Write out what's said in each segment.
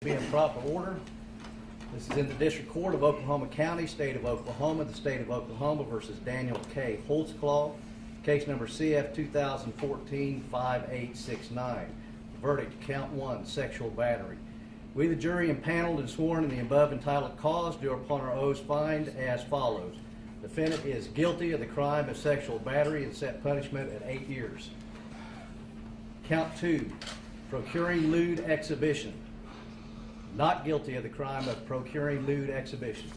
Be in proper order. This is in the District Court of Oklahoma County, State of Oklahoma, the State of Oklahoma versus Daniel K. HOLTZCLAW, case number CF 2014-5869. Verdict, count 1, sexual battery. We, the jury impaneled and sworn in the above entitled cause, do upon our oaths find as follows. Defendant is guilty of the crime of sexual battery and set punishment at 8 years. Count 2, procuring lewd exhibition. Not guilty of the crime of procuring lewd exhibition.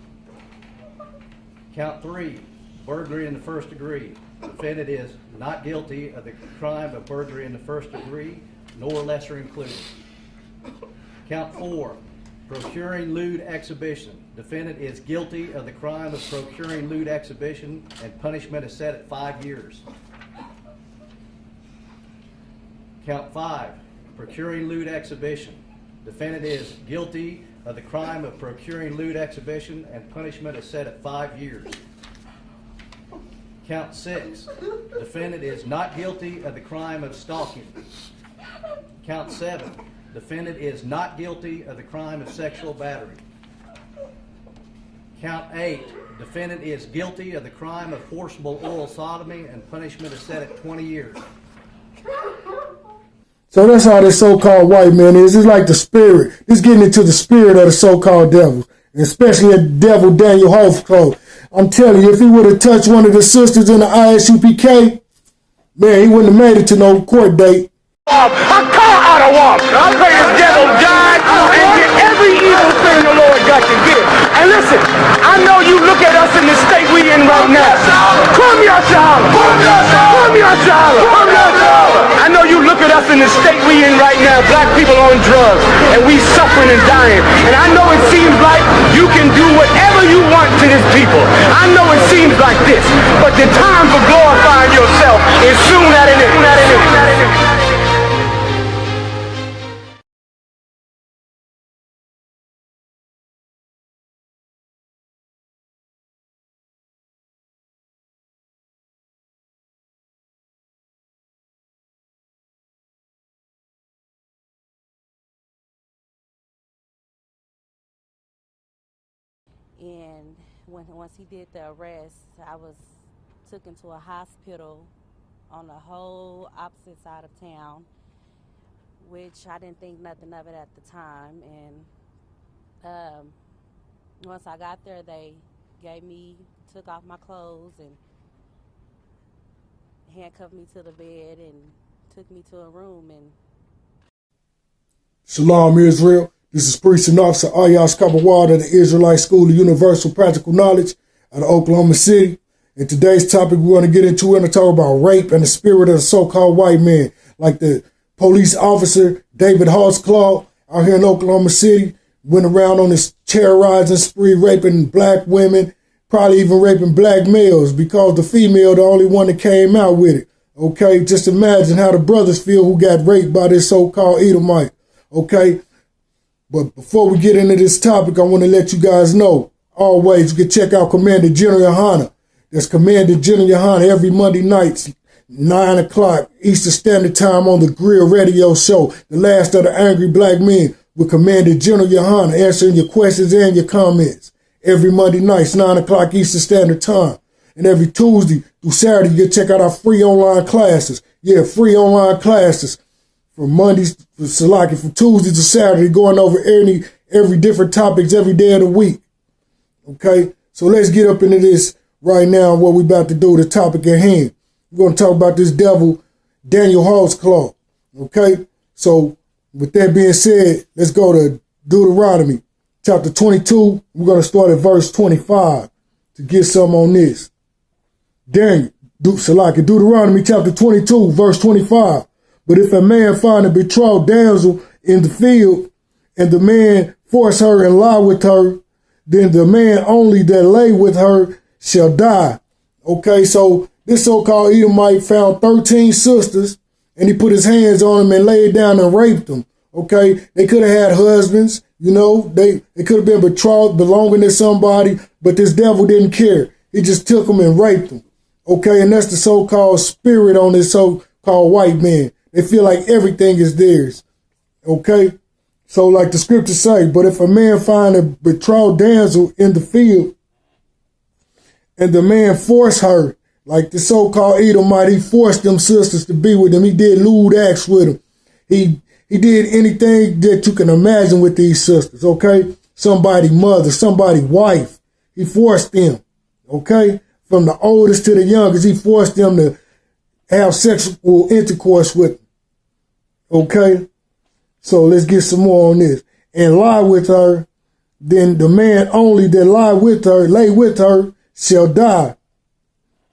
Count 3, burglary in the first degree. Defendant is not guilty of the crime of burglary in the first degree, nor lesser included. Count 4, procuring lewd exhibition. Defendant is guilty of the crime of procuring lewd exhibition, and punishment is set at 5 years. Count 5, procuring lewd exhibition. Defendant is guilty of the crime of procuring lewd exhibition, and punishment is set at 5 years. Count 6, defendant is not guilty of the crime of stalking. Count 7, defendant is not guilty of the crime of sexual battery. Count 8, defendant is guilty of the crime of forcible oral sodomy, and punishment is set at 20 years. So that's how this so-called white man is. It's like the spirit. It's getting into the spirit of the so-called devils, and especially the devil Daniel HOLTZCLAW. I'm telling you, if he would have touched one of the sisters in the I.S.U.P.K, man, he wouldn't have made it to no court date. I call out a walk. I pray this devil die and get every evil thing the Lord got to give. And listen, I know you look at us in the state we in right now. Come here, SHALAM. Come here, SHALAM. I know you look at us in the state we in right now. Black people on drugs, and we suffering and dying. And I know it seems like you can do whatever you want to this people. I know it seems like this, but the time for glorifying yourself is soon at an end. And once he did the arrest, I was taken to a hospital on the whole opposite side of town, which I didn't think nothing of it at the time. And once I got there, they took off my clothes and handcuffed me to the bed and took me to a room. And Shalom, Israel. This is Priest and Officer I.S.U.P.K of the Israelite School of Universal Practical Knowledge out of Oklahoma City. And today's topic we're going to get into, we're going to talk about rape and the spirit of the so-called white man, like the police officer David HOLTZCLAW out here in Oklahoma City, went around on this terrorizing spree, raping black women, probably even raping black males, because the female, the only one that came out with it. Okay, just imagine how the brothers feel who got raped by this so-called Edomite. Okay. But before we get into this topic, I want to let you guys know, always, you can check out Commander GEN.YAHANNA. That's Commander GEN.YAHANNA every Monday nights, 9 o'clock Eastern Standard Time on the Grill Radio Show, The Last of the Angry Black Men, with Commander GEN.YAHANNA answering your questions and your comments. Every Monday nights, 9 o'clock Eastern Standard Time. And every Tuesday through Saturday, you can check out our free online classes. Yeah, free online classes. From Mondays to Salaki, from Tuesday to Saturday, going over every different topics every day of the week. Okay, so let's get up into this right now. What we about to do, the topic at hand. We're going to talk about this devil, Daniel HOLTZCLAW. Okay, so with that being said, let's go to Deuteronomy chapter 22. We're going to start at verse 25 to get some on this. Deuteronomy chapter 22, verse 25. But if a man find a betrothed damsel in the field, and the man force her and lie with her, then the man only that lay with her shall die. Okay, so this so-called Edomite found 13 sisters, and he put his hands on them and laid down and raped them. Okay, they could have had husbands, you know, they could have been betrothed, belonging to somebody, but this devil didn't care. He just took them and raped them. Okay, and that's the so-called spirit on this so-called white man. They feel like everything is theirs. Okay? So like the scriptures say, but if a man find a betrothed damsel in the field, and the man forced her, like the so-called Edomite, he forced them sisters to be with him. He did lewd acts with them. He did anything that you can imagine with these sisters, okay? Somebody mother, somebody wife. He forced them, okay? From the oldest to the youngest, he forced them to have sexual intercourse with them, okay? So let's get some more on this. And lie with her, then the man only that lay with her, shall die.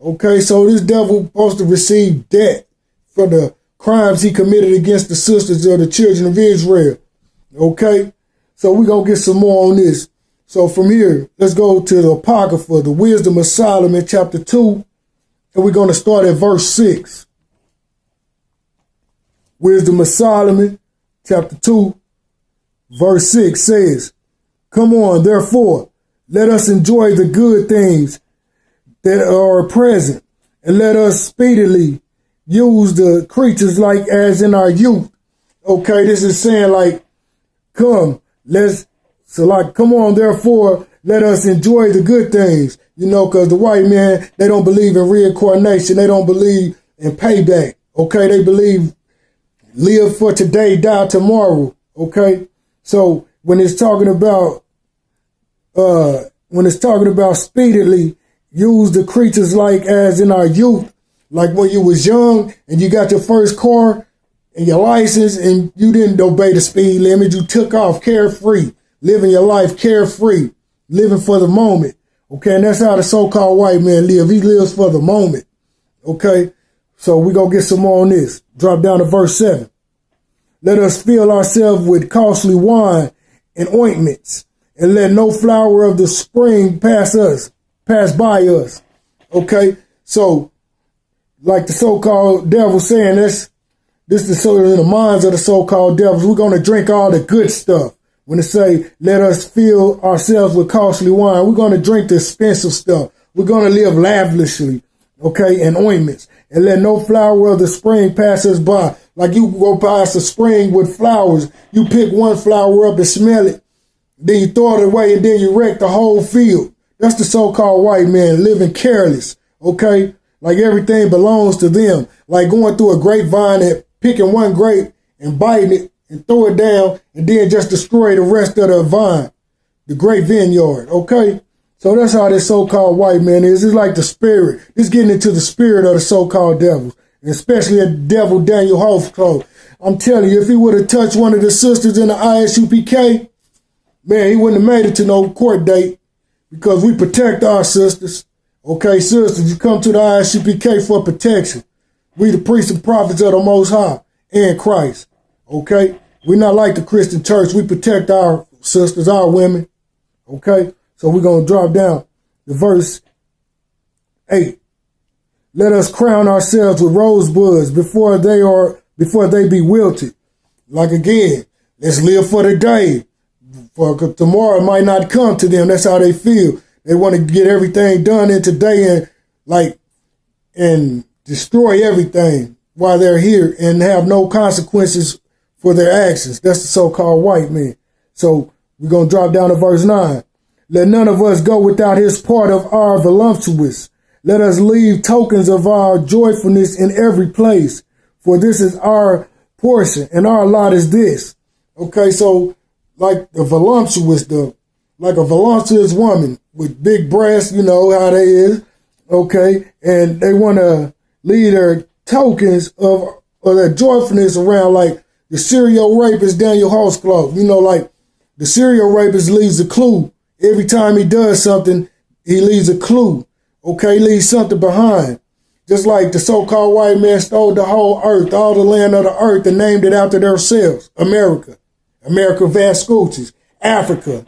Okay, so this devil supposed to receive death for the crimes he committed against the sisters of the children of Israel. Okay, so we're going to get some more on this. So from here, let's go to the Apocrypha, the Wisdom of Solomon, chapter 2, and we're going to start at verse 6. Wisdom of Solomon, chapter 2, verse 6 says, come on, therefore, let us enjoy the good things that are present, and let us speedily use the creatures like as in our youth. Okay, this is saying like, come on, therefore, let us enjoy the good things, you know, because the white man, they don't believe in reincarnation. They don't believe in payback. Okay, they believe live for today, die tomorrow. Okay, so when it's talking about speedily use the creatures like as in our youth, like when you was young and you got your first car and your license and you didn't obey the speed limit, you took off carefree, living your life carefree, living for the moment. Okay, and that's how the so-called white man live. He lives for the moment. Okay, so we're going to get some more on this. Drop down to verse 7. Let us fill ourselves with costly wine and ointments, and let no flower of the spring pass by us. Okay, so like the so-called devil saying this is sort of in the minds of the so-called devils. We're going to drink all the good stuff. When it say, let us fill ourselves with costly wine, we're going to drink the expensive stuff. We're going to live lavishly, okay, and ointments. And let no flower of the spring pass us by. Like you go past a spring with flowers, you pick one flower up and smell it, then you throw it away, and then you wreck the whole field. That's the so-called white man living careless, okay? Like everything belongs to them. Like going through a grapevine and picking one grape and biting it and throw it down and then just destroy the rest of the vine, the grape vineyard, okay? So that's how this so-called white man is. It's like the spirit. It's getting into the spirit of the so-called devils, and especially the devil Daniel HOLTZCLAW. I'm telling you, if he would have touched one of the sisters in the I.S.U.P.K, man, he wouldn't have made it to no court date, because we protect our sisters. Okay, sisters, you come to the I.S.U.P.K for protection. We the priests and prophets of the Most High and Christ. Okay, we're not like the Christian church. We protect our sisters, our women. Okay, so we're going to drop down to verse 8. Let us crown ourselves with rosebuds before they be wilted. Like again, let's live for the day. For tomorrow might not come to them. That's how they feel. They want to get everything done in today and destroy everything while they're here and have no consequences for their actions. That's the so-called white man. So we're going to drop down to verse 9. Let none of us go without his part of our voluptuous. Let us leave tokens of our joyfulness in every place. For this is our portion and our lot is this. Okay, so like the voluptuous, like a voluptuous woman with big breasts, you know how they is, okay? And they want to leave their tokens of their joyfulness around, like the serial rapist Daniel HOLTZCLAW. You know, like the serial rapist leaves a clue. Every time he does something, he leaves a clue, okay? He leaves something behind. Just like the so-called white man stole the whole earth, all the land of the earth, and named it after themselves. America Vespucci's, Africa,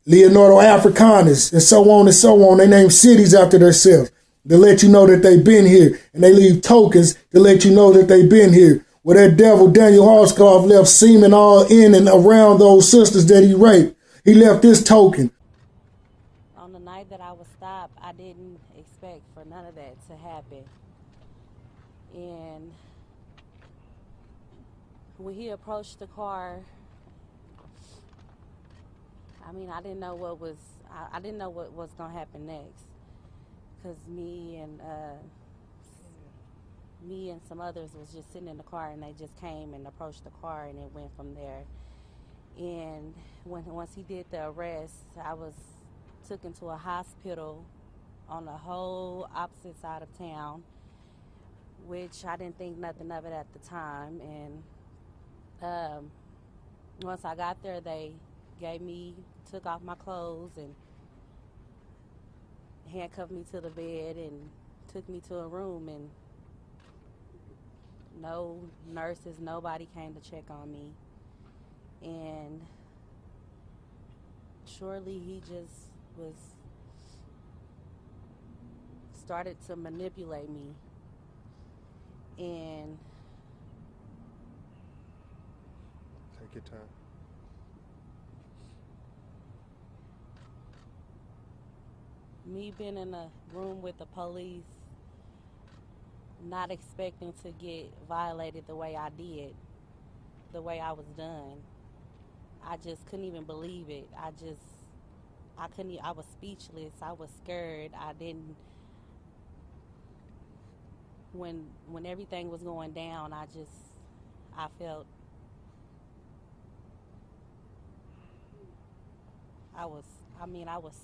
Leonardo Africanus, and so on and so on. They name cities after themselves to let you know that they've been here. And they leave tokens to let you know that they've been here. Well, that devil Daniel HOLTZCLAW left semen all in and around those sisters that he raped. He left this token. On the night that I was stopped, I didn't expect for none of that to happen. And when he approached the car, I mean, I didn't know what was, I didn't know what was going to happen next. Because me and some others was just sitting in the car, and they just came and approached the car, and it went from there. And once he did the arrest, I was taken to a hospital on the whole opposite side of town, which I didn't think nothing of it at the time. And once I got there, they took off my clothes and handcuffed me to the bed and took me to a room, and no nurses, nobody came to check on me. And surely he just started to manipulate me. And take your time. Me being in a room with the police, not expecting to get violated the way I did, the way I was done. I just couldn't even believe it. I was speechless. I was scared. When everything was going down, I felt, I was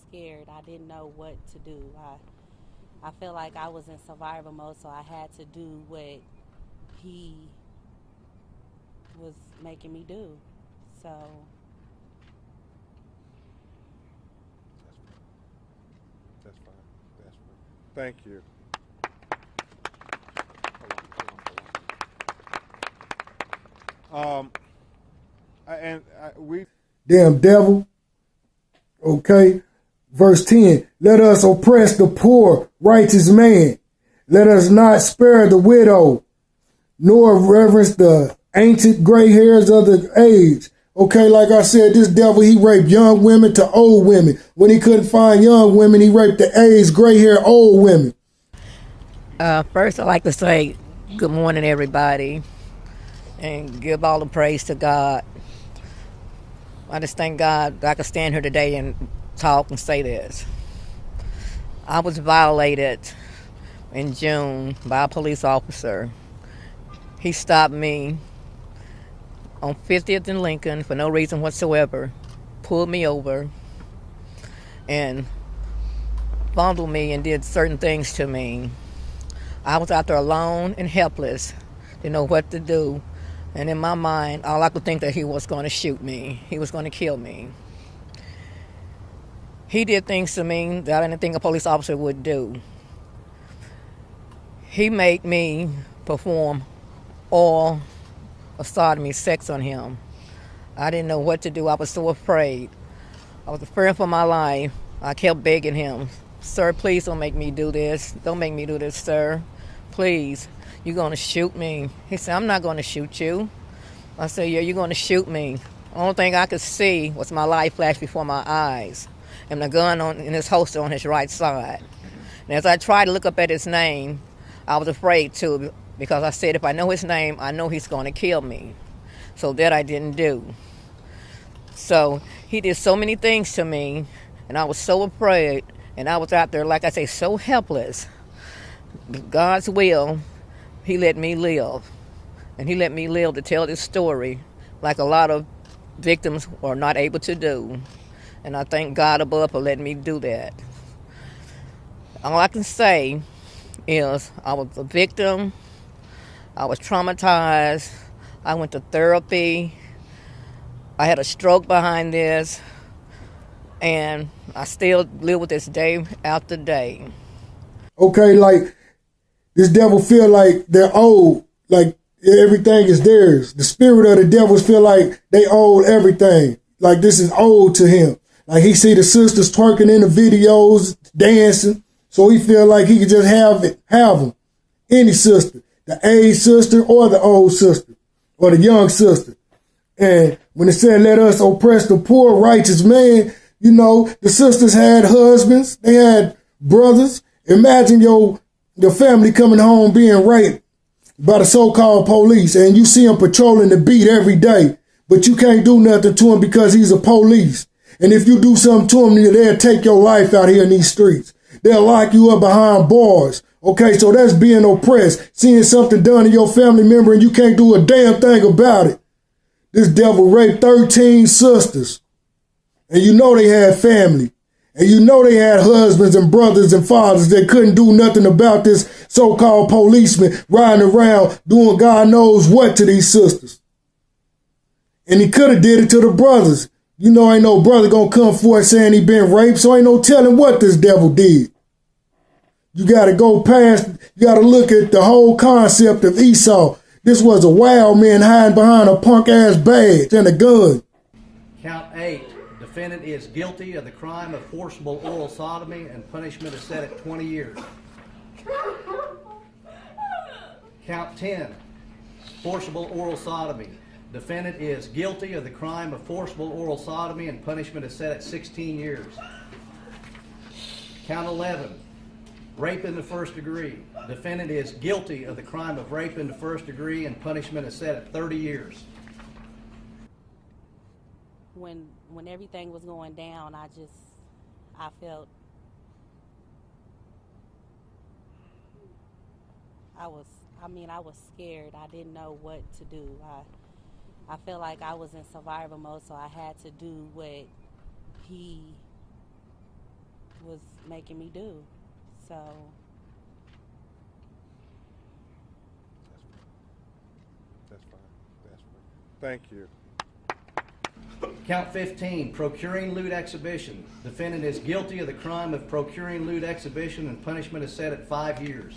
scared. I didn't know what to do. I felt like I was in survival mode, so I had to do what he was making me do. So That's fine. That's fine. Thank you. We Damn devil. Okay. Verse 10. Let us oppress the poor, righteous man. Let us not spare the widow, nor reverence the ancient gray hairs of the age. Okay, like I said, this devil, he raped young women to old women. When he couldn't find young women, he raped the aged, gray hair old women. First, I'd like to say good morning, everybody, and give all the praise to God. I just thank God that I could stand here today and talk and say this. I was violated in June by a police officer. He stopped me on 50th and Lincoln for no reason whatsoever, pulled me over, and fondled me and did certain things to me. I was out there alone and helpless, didn't know what to do. And in my mind, all I could think that he was going to shoot me. He was going to kill me. He did things to me that I didn't think a police officer would do. He made me perform all of sodomy sex on him. I didn't know what to do. I was so afraid. I was afraid for my life. I kept begging him, sir, please don't make me do this. Don't make me do this, sir. Please. You're going to shoot me. He said, I'm not going to shoot you. I said, yeah, you're going to shoot me. The only thing I could see was my life flash before my eyes and the gun in his holster on his right side. And as I tried to look up at his name, I was afraid to, because I said, if I know his name, I know he's going to kill me. So that I didn't do. So he did so many things to me, and I was so afraid, and I was out there, like I say, so helpless. God's will, he let me live. And he let me live to tell this story like a lot of victims are not able to do. And I thank God above for letting me do that. All I can say is I was a victim. I was traumatized. I went to therapy. I had a stroke behind this. And I still live with this day after day. Okay, like this devil feel like they're old, like everything is theirs. The spirit of the devils feel like they own everything, like this is old to him. Like he see the sisters twerking in the videos, dancing, so he feel like he can just have them. Any sister, the aged sister or the old sister or the young sister. And when it said, let us oppress the poor, righteous man, you know, the sisters had husbands, they had brothers. Imagine your family coming home being raped by the so-called police, and you see him patrolling the beat every day, but you can't do nothing to him because he's a police. And if you do something to them, they'll take your life out here in these streets. They'll lock you up behind bars. Okay, so that's being oppressed. Seeing something done to your family member and you can't do a damn thing about it. This devil raped 13 sisters. And you know they had family. And you know they had husbands and brothers and fathers that couldn't do nothing about this so-called policeman riding around doing God knows what to these sisters. And he could have did it to the brothers. You know, ain't no brother gonna come forward saying he been raped, so ain't no telling what this devil did. You gotta go past, you gotta look at the whole concept of Esau. This was a wild man hiding behind a punk-ass badge and a gun. Count 8. Defendant is guilty of the crime of forcible oral sodomy and punishment is set at 20 years. Count 10. Forcible oral sodomy. Defendant is guilty of the crime of forcible oral sodomy and punishment is set at 16 years. Count 11. Rape in the first degree. Defendant is guilty of the crime of rape in the first degree and punishment is set at 30 years. When everything was going down, I felt I was scared. I didn't know what to do. I felt like I was in survival mode, so I had to do what he was making me do. So That's fine. That's fine. Thank you. Count 15, procuring lewd exhibition. Defendant is guilty of the crime of procuring lewd exhibition and punishment is set at 5 years.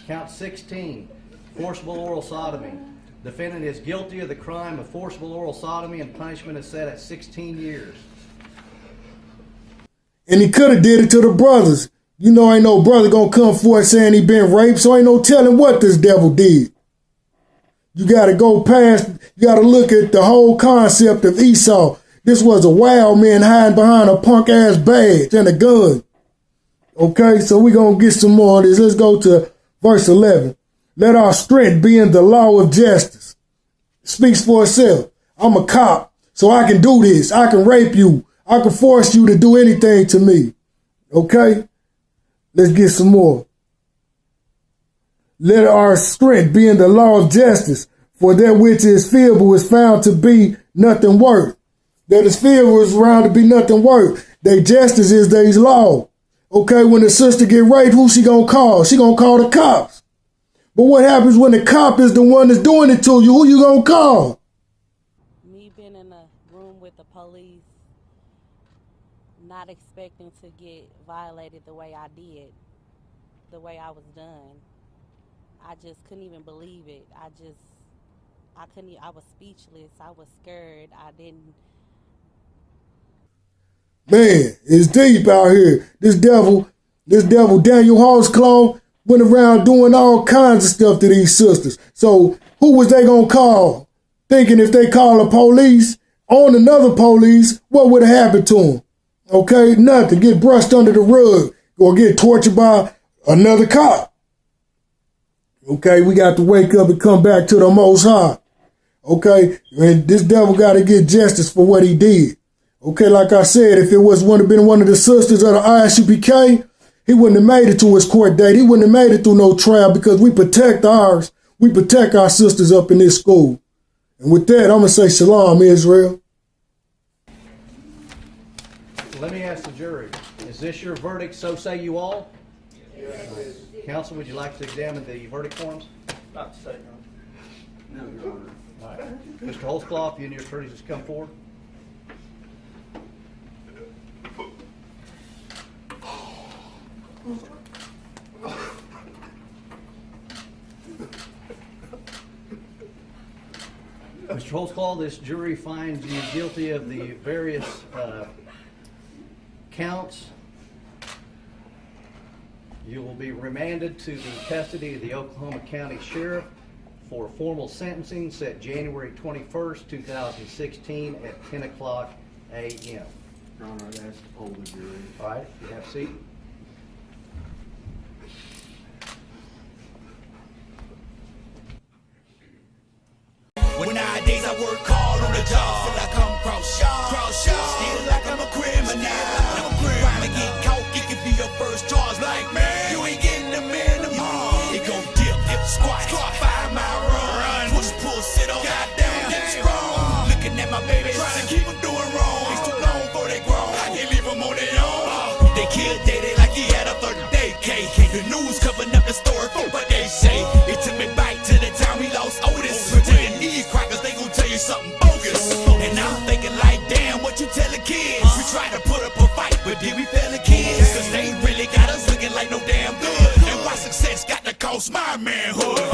Count 16, forcible oral sodomy. Defendant is guilty of the crime of forcible oral sodomy and punishment is set at 16 years. And he could have did it to the brothers. You know, ain't no brother gonna come forward saying he been raped, so ain't no telling what this devil did. You gotta go past, you gotta look at the whole concept of Esau. This was a wild man hiding behind a punk-ass badge and a gun. Okay, so we're gonna get some more of this. Let's go to verse 11. Let our strength be in the law of justice. It speaks for itself. I'm a cop, so I can do this. I can rape you. I can force you to do anything to me. Okay? Let's get some more. Let our strength be in the law of justice, for that which is feeble is found to be nothing worth. That is feeble is found to be nothing worth. Their justice is their law. Okay, when the sister get raped, who she gonna call? She gonna call the cops. But what happens when the cop is the one that's doing it to you? Who you gonna call? me being in a room with the police, not expecting to get violated the way I did, the way I was done. I just couldn't even believe it. I was speechless. I was scared. Man, it's deep out here. This devil, Daniel HOLTZCLAW, went around doing all kinds of stuff to these sisters. So who was they gonna call? Thinking if they call the police on another police, what would have happened to them? Okay, nothing. Get brushed under the rug or get tortured by another cop. Okay, we got to wake up and come back to the Most High. Okay, and this devil got to get justice for what he did. Okay, like I said, if it would have been one of the sisters of the I.S.U.P.K, he wouldn't have made it to his court date. He wouldn't have made it through no trial because we protect ours. We protect our sisters up in this school. And with that, I'm going to say shalom, Israel. Let me ask the jury, is this your verdict, so say you all? Yes. Counsel, would you like to examine the verdict forms? Not to say, no. No, Your Honor. All right. Mr. HOLTZCLAW, if you and your attorneys just come forward. Mr. HOLTZCLAW, this jury finds you guilty of the various counts. You will be remanded to the custody of the Oklahoma County Sheriff for formal sentencing set January 21st, 2016 at 10 o'clock a.m. Your Honor, I'd ask to poll the jury. All right, you have a seat. When nowadays I work hard on the job till I come cross y'all. lost my manhood.